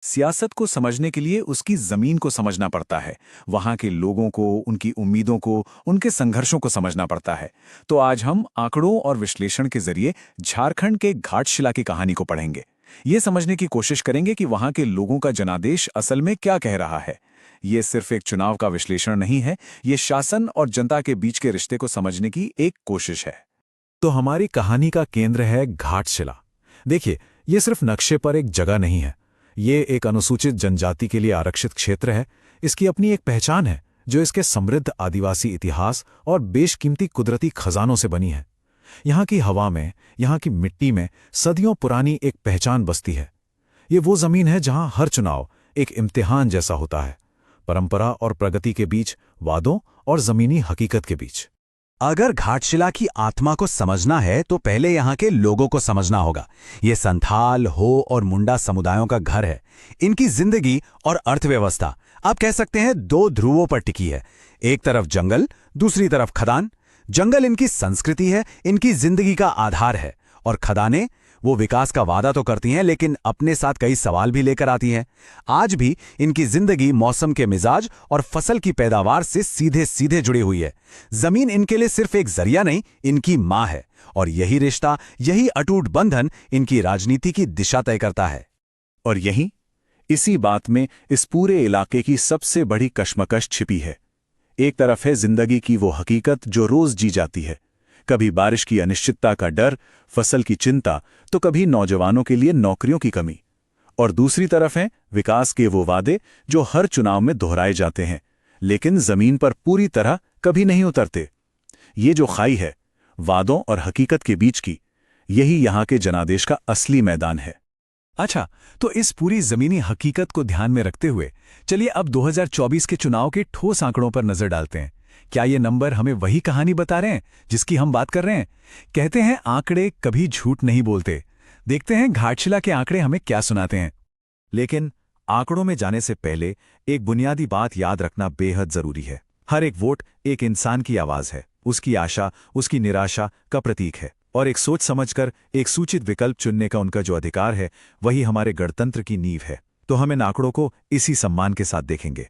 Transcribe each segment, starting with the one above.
सियासत को समझने के लिए उसकी जमीन को समझना पड़ता है, वहां के लोगों को, उनकी उम्मीदों को, उनके संघर्षों को समझना पड़ता है। तो आज हम आंकड़ों और विश्लेषण के जरिए झारखंड के घाटशिला की कहानी को पढ़ेंगे। ये समझने की कोशिश करेंगे कि वहां के लोगों का जनादेश असल में क्या कह रहा है। ये सिर्फ एक चुनाव का विश्लेषण नहीं है, ये शासन और जनता के बीच के रिश्ते को समझने की एक कोशिश है। तो हमारी कहानी का केंद्र है घाटशिला। देखिए, ये सिर्फ नक्शे पर एक जगह नहीं है। ये एक अनुसूचित जनजाति के लिए आरक्षित क्षेत्र है। इसकी अपनी एक पहचान है, जो इसके समृद्ध आदिवासी इतिहास और बेशकीमती कुदरती खजानों से बनी है। यहाँ की हवा में, यहाँ की मिट्टी में सदियों पुरानी एक पहचान बसती है। ये वो जमीन है जहाँ हर चुनाव एक इम्तिहान जैसा होता है, परंपरा और प्रगति के बीच, वादों और जमीनी हकीकत के बीच। अगर घाटशिला की आत्मा को समझना है तो पहले यहाँ के लोगों को समझना होगा। ये संथाल, हो और मुंडा समुदायों का घर है। इनकी जिंदगी और अर्थव्यवस्था आप कह सकते हैं दो ध्रुवों पर टिकी है। एक तरफ जंगल, दूसरी तरफ खदान। जंगल इनकी संस्कृति है, इनकी जिंदगी का आधार है, और खदानें वो विकास का वादा तो करती हैं, लेकिन अपने साथ कई सवाल भी लेकर आती हैं। आज भी इनकी जिंदगी मौसम के मिजाज और फसल की पैदावार से सीधे सीधे जुड़ी हुई है। जमीन इनके लिए सिर्फ एक जरिया नहीं, इनकी मां है, और यही रिश्ता, यही अटूट बंधन इनकी राजनीति की दिशा तय करता है। और यहीं, इसी बात में इस पूरे इलाके की सबसे बड़ी कश्मकश छिपी है। एक तरफ है जिंदगी की वो हकीकत जो रोज जी जाती है, कभी बारिश की अनिश्चितता का डर, फसल की चिंता, तो कभी नौजवानों के लिए नौकरियों की कमी। और दूसरी तरफ हैं विकास के वो वादे जो हर चुनाव में दोहराए जाते हैं, लेकिन जमीन पर पूरी तरह कभी नहीं उतरते। ये जो खाई है वादों और हकीकत के बीच की, यही यहां के जनादेश का असली मैदान है। अच्छा, तो इस पूरी जमीनी हकीकत को ध्यान में रखते हुए चलिए अब 2024 के चुनाव के ठोस आंकड़ों पर नजर डालते हैं। क्या ये नंबर हमें वही कहानी बता रहे हैं जिसकी हम बात कर रहे हैं? कहते हैं आंकड़े कभी झूठ नहीं बोलते। देखते हैं घाटशिला के आंकड़े हमें क्या सुनाते हैं। लेकिन आंकड़ों में जाने से पहले एक बुनियादी बात याद रखना बेहद जरूरी है। हर एक वोट एक इंसान की आवाज है, उसकी आशा, उसकी निराशा का प्रतीक है, और एक सोच समझकर एक सूचित विकल्प चुनने का उनका जो अधिकार है, वही हमारे गणतंत्र की नींव है। तो हम इन आंकड़ों को इसी सम्मान के साथ देखेंगे।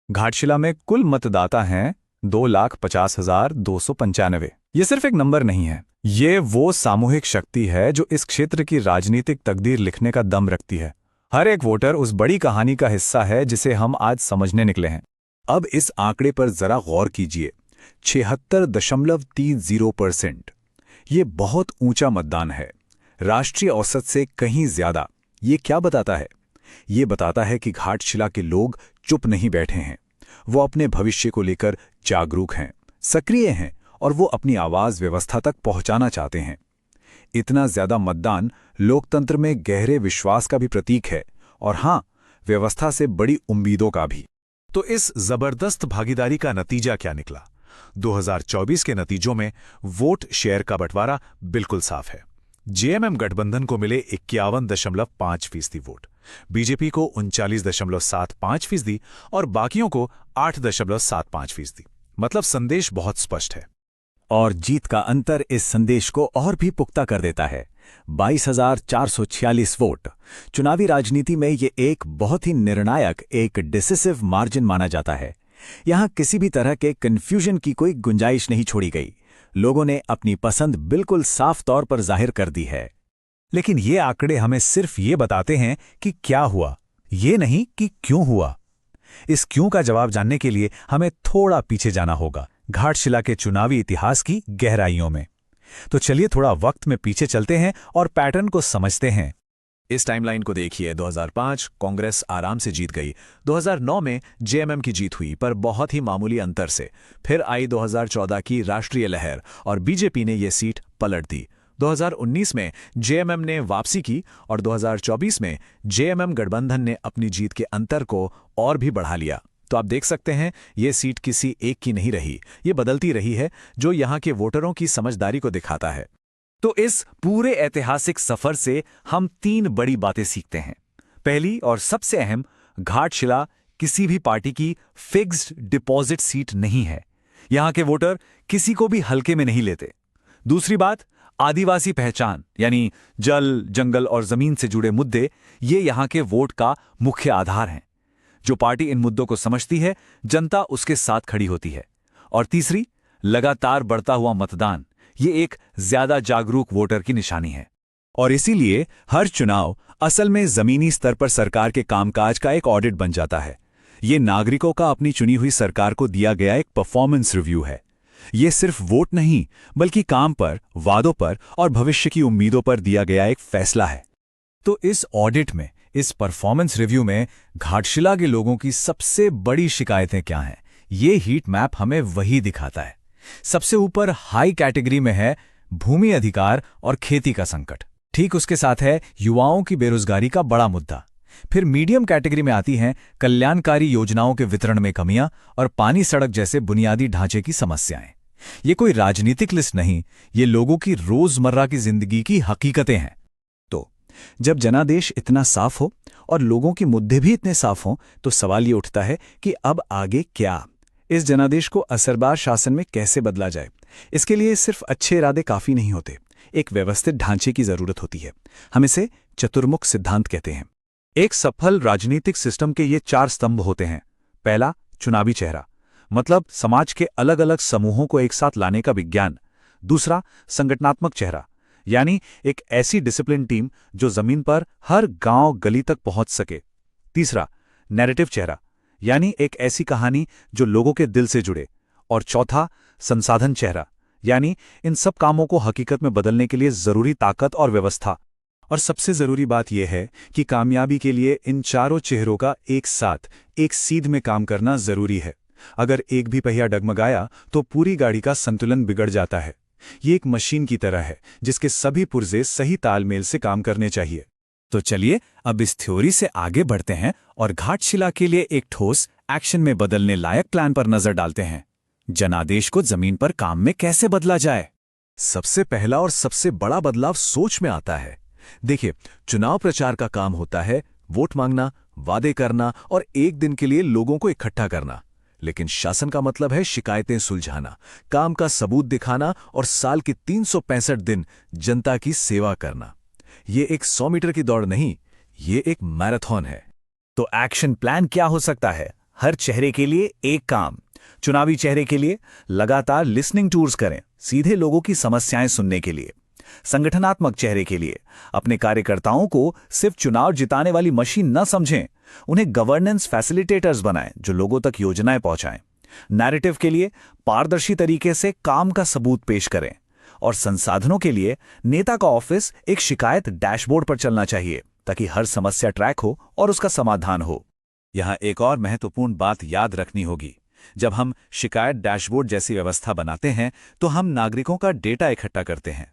घाटशिला में कुल मतदाता हैं 2,50,295। ये सिर्फ एक नंबर नहीं है, ये वो सामूहिक शक्ति है जो इस क्षेत्र की राजनीतिक तकदीर लिखने का दम रखती है। हर एक वोटर उस बड़ी कहानी का हिस्सा है जिसे हम आज समझने निकले हैं। अब इस आंकड़े पर जरा गौर कीजिए, 76.30%। ये बहुत ऊंचा मतदान है, राष्ट्रीय औसत से कहीं ज्यादा। ये क्या बताता है? ये बताता है कि घाटशिला के लोग चुप नहीं बैठे हैं। वो अपने भविष्य को लेकर जागरूक हैं, सक्रिय हैं, और वो अपनी आवाज व्यवस्था तक पहुंचाना चाहते हैं। इतना ज्यादा मतदान लोकतंत्र में गहरे विश्वास का भी प्रतीक है, और हां, व्यवस्था से बड़ी उम्मीदों का भी। तो इस जबरदस्त भागीदारी का नतीजा क्या निकला? 2024 के नतीजों में वोट शेयर का बंटवारा बिल्कुल साफ है। जेएमएम गठबंधन को मिले 51.5% वोट, बीजेपी को 39.75% और बाकियों को 8.75%। मतलब संदेश बहुत स्पष्ट है। और जीत का अंतर इस संदेश को और भी पुख्ता कर देता है। 22,446 वोट। चुनावी राजनीति में ये एक बहुत ही निर्णायक, एक डिसिसिव मार्जिन माना जाता है। यहां किसी भी तरह के कंफ्यूजन की कोई गुंजाइश नहीं छोड़ी गई। लोगों ने अपनी पसंद बिल्कुल साफ तौर पर जाहिर कर दी है। लेकिन ये आंकड़े हमें सिर्फ ये बताते हैं कि क्या हुआ, ये नहीं कि क्यों हुआ। इस क्यों का जवाब जानने के लिए हमें थोड़ा पीछे जाना होगा, घाटशिला के चुनावी इतिहास की गहराइयों में। तो चलिए थोड़ा वक्त में पीछे चलते हैं और पैटर्न को समझते हैं। इस टाइमलाइन को देखिए। 2005 कांग्रेस आराम से जीत गई। 2009 में जेएमएम की जीत हुई, पर बहुत ही मामूली अंतर से। फिर आई 2014 की राष्ट्रीय लहर और बीजेपी ने ये सीट पलट दी। 2019 में जेएमएम ने वापसी की और 2024 में जेएमएम गठबंधन ने अपनी जीत के अंतर को और भी बढ़ा लिया। तो आप देख सकते हैं, ये सीट किसी एक की नहीं रही, ये बदलती रही है, जो यहाँ के वोटरों की समझदारी को दिखाता है। तो इस पूरे ऐतिहासिक सफर से हम 3 बड़ी बातें सीखते हैं। पहली और सबसे अहम, घाटशिला किसी भी पार्टी की फिक्स्ड डिपॉजिट सीट नहीं है। यहां के वोटर किसी को भी हल्के में नहीं लेते। दूसरी बात, आदिवासी पहचान यानी जल, जंगल और जमीन से जुड़े मुद्दे ये यहाँ के वोट का मुख्य आधार हैं। जो पार्टी इन मुद्दों को समझती है, जनता उसके साथ खड़ी होती है। और तीसरी, लगातार बढ़ता हुआ मतदान, ये एक ज्यादा जागरूक वोटर की निशानी है। और इसीलिए हर चुनाव असल में जमीनी स्तर पर सरकार के कामकाज का एक ऑडिट बन जाता है। ये नागरिकों का अपनी चुनी हुई सरकार को दिया गया एक परफॉर्मेंस रिव्यू है। ये सिर्फ वोट नहीं, बल्कि काम पर, वादों पर और भविष्य की उम्मीदों पर दिया गया एक फैसला है। तो इस ऑडिट में, इस परफॉर्मेंस रिव्यू में घाटशिला के लोगों की सबसे बड़ी शिकायतें क्या हैं, ये हीट मैप हमें वही दिखाता है। सबसे ऊपर हाई कैटेगरी में है भूमि अधिकार और खेती का संकट। ठीक उसके साथ है युवाओं की बेरोजगारी का बड़ा मुद्दा। फिर मीडियम कैटेगरी में आती हैं कल्याणकारी योजनाओं के वितरण में कमियां और पानी, सड़क जैसे बुनियादी ढांचे की समस्याएं। ये कोई राजनीतिक लिस्ट नहीं, ये लोगों की रोजमर्रा की जिंदगी की हकीकतें हैं। तो जब जनादेश इतना साफ हो और लोगों के मुद्दे भी इतने साफ हों, तो सवाल ये उठता है कि अब आगे क्या? इस जनादेश को असरदार शासन में कैसे बदला जाए? इसके लिए सिर्फ अच्छे इरादे काफी नहीं होते, एक व्यवस्थित ढांचे की जरूरत होती है। हम इसे चतुर्मुख सिद्धांत कहते हैं। एक सफल राजनीतिक सिस्टम के ये 4 स्तंभ होते हैं। पहला, चुनावी चेहरा, मतलब समाज के अलग अलग समूहों को एक साथ लाने का विज्ञान। दूसरा, संगठनात्मक चेहरा, यानी एक ऐसी डिसिप्लिन टीम जो जमीन पर हर गांव गली तक पहुंच सके। तीसरा, नैरेटिव चेहरा, यानी एक ऐसी कहानी जो लोगों के दिल से जुड़े। और चौथा, संसाधन चेहरा, यानी इन सब कामों को हकीकत में बदलने के लिए जरूरी ताकत और व्यवस्था। और सबसे जरूरी बात यह है कि कामयाबी के लिए इन चारों चेहरों का एक साथ, एक सीध में काम करना जरूरी है। अगर एक भी पहिया डगमगाया तो पूरी गाड़ी का संतुलन बिगड़ जाता है। ये एक मशीन की तरह है जिसके सभी पुर्जे सही तालमेल से काम करने चाहिए। तो चलिए अब इस थ्योरी से आगे बढ़ते हैं और घाटशिला के लिए एक ठोस, एक्शन में बदलने लायक प्लान पर नजर डालते हैं। जनादेश को जमीन पर काम में कैसे बदला जाए? सबसे पहला और सबसे बड़ा बदलाव सोच में आता है। देखिए, चुनाव प्रचार का काम होता है वोट मांगना, वादे करना और एक दिन के लिए लोगों को इकट्ठा करना। लेकिन शासन का मतलब है शिकायतें सुलझाना, काम का सबूत दिखाना और साल के 365 दिन जनता की सेवा करना। ये एक 100 मीटर की दौड़ नहीं, ये एक मैराथन है। तो एक्शन प्लान क्या हो सकता है? हर चेहरे के लिए एक काम। चुनावी चेहरे के लिए लगातार लिसनिंग टूर्स करें, सीधे लोगों की समस्याएं सुनने के लिए। संगठनात्मक चेहरे के लिए अपने कार्यकर्ताओं को सिर्फ चुनाव जिताने वाली मशीन न समझें, उन्हें गवर्नेंस फैसिलिटेटर्स बनाएं जो लोगों तक योजनाएं पहुंचाएं। नैरेटिव के लिए पारदर्शी तरीके से काम का सबूत पेश करें। और संसाधनों के लिए नेता का ऑफिस एक शिकायत डैशबोर्ड पर चलना चाहिए ताकि हर समस्या ट्रैक हो और उसका समाधान हो। यहां एक और महत्वपूर्ण बात याद रखनी होगी। जब हम शिकायत डैशबोर्ड जैसी व्यवस्था बनाते हैं तो हम नागरिकों का डेटा इकट्ठा करते हैं।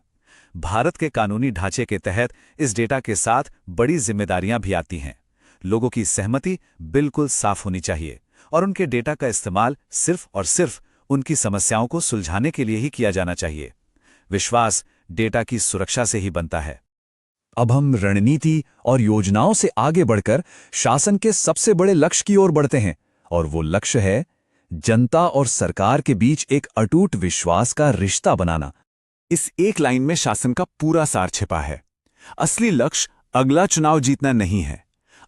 भारत के कानूनी ढांचे के तहत इस डेटा के साथ बड़ी जिम्मेदारियां भी आती हैं। लोगों की सहमति बिल्कुल साफ होनी चाहिए और उनके डेटा का इस्तेमाल सिर्फ और सिर्फ उनकी समस्याओं को सुलझाने के लिए ही किया जाना चाहिए। विश्वास डेटा की सुरक्षा से ही बनता है। अब हम रणनीति और योजनाओं से आगे बढ़कर शासन के सबसे बड़े लक्ष्य की ओर बढ़ते हैं, और वो लक्ष्य है जनता और सरकार के बीच एक अटूट विश्वास का रिश्ता बनाना। इस एक लाइन में शासन का पूरा सार छिपा है। असली लक्ष्य अगला चुनाव जीतना नहीं है।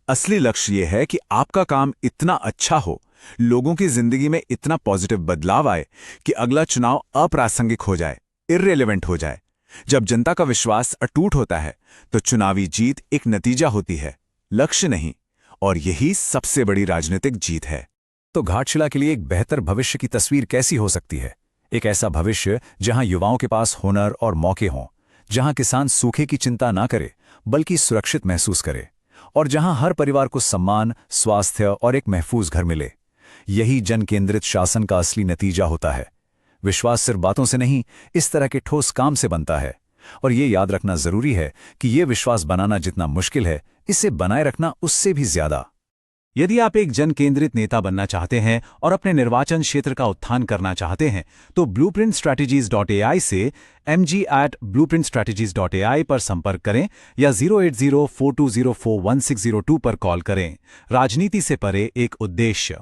असली लक्ष्य यह है कि आपका काम इतना अच्छा हो, लोगों की जिंदगी में इतना पॉजिटिव बदलाव आए कि अगला चुनाव अप्रासंगिक हो जाए, इर्रेलेवेंट हो जाए। जब जनता का विश्वास अटूट होता है तो चुनावी जीत एक नतीजा होती है, लक्ष्य नहीं। और यही सबसे बड़ी राजनीतिक जीत है। तो घाटशिला के लिए एक बेहतर भविष्य की तस्वीर कैसी हो सकती है? एक ऐसा भविष्य जहां युवाओं के पास हुनर और मौके हों, जहां किसान सूखे की चिंता ना करे बल्कि सुरक्षित महसूस करे, और जहां हर परिवार को सम्मान, स्वास्थ्य और एक महफूज घर मिले। यही जन केंद्रित शासन का असली नतीजा होता है। विश्वास सिर्फ बातों से नहीं, इस तरह के ठोस काम से बनता है। और ये याद रखना जरूरी है कि ये विश्वास बनाना जितना मुश्किल है, इसे बनाए रखना उससे भी ज्यादा। यदि आप एक जन केंद्रित नेता बनना चाहते हैं और अपने निर्वाचन क्षेत्र का उत्थान करना चाहते हैं तो blueprintstrategies.ai से mg@blueprintstrategies.ai पर संपर्क करें या 08042041602 पर कॉल करें। राजनीति से परे एक उद्देश्य।